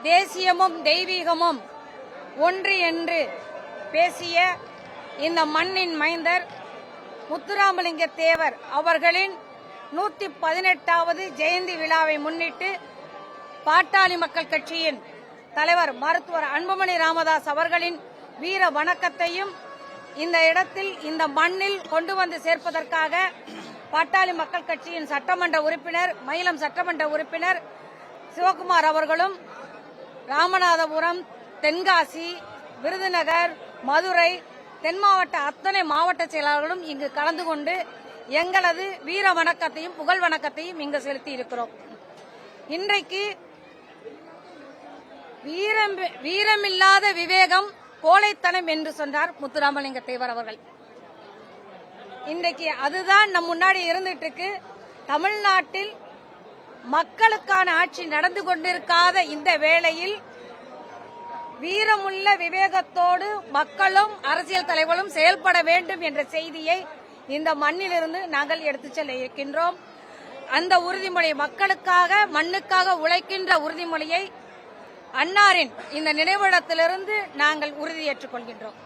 தேசியமும் தெய்வீகமும் ஒன்று என்று பேசிய இந்த மண்ணின் மைந்தர் முத்துராமலிங்க தேவர் அவர்களின் 118வது ஜெயந்தி விழாவை முன்னிட்டு பாட்டாளி மக்கள் கட்சியின் தலைவர் மருத்துவர் அன்புமணி ராமதாஸ் அவர்களின் வீர வணக்கத்தையும் இந்த இடத்தில் இந்த மண்ணில் கொண்டு வந்து சேர்ப்பதற்காக பாட்டாளி மக்கள் கட்சியின் சட்டமன்ற உறுப்பினர் மயிலம் சட்டமன்ற உறுப்பினர் சிவகுமார் அவர்களும் ராமநாதபுரம், தென்காசி, விருதுநகர், மதுரை, தென் மாவட்ட அத்தனை மாவட்ட செயலாளர்களும் இங்கு கலந்து கொண்டு எங்களது வீர வணக்கத்தையும் புகழ் வணக்கத்தையும் இங்கு செலுத்தி இருக்கிறோம். இன்றைக்கு வீரமில்லாத விவேகம் கோழைத்தனம் என்று சொன்னார் முத்துராமலிங்க தேவர் அவர்கள். இன்றைக்கு அதுதான் நம் முன்னாடி இருந்துட்டு இருக்கு. தமிழ்நாட்டில் மக்களுக்கான ஆட்சி நடந்து கொண்டிருக்காத இந்த வேளையில் வீரமுள்ள விவேகத்தோடு மக்களும் அரசியல் தலைவர்களும் செயல்பட வேண்டும் என்ற செய்தியை இந்த மண்ணிலிருந்து நாங்கள் எடுத்துச் செல்ல இருக்கின்றோம். அந்த உறுதிமொழி மக்களுக்காக மண்ணுக்காக உழைக்கின்ற உறுதிமொழியை அன்னாரின் இந்த நினைவிடத்திலிருந்து நாங்கள் உறுதியேற்றுக் கொள்கின்றோம்.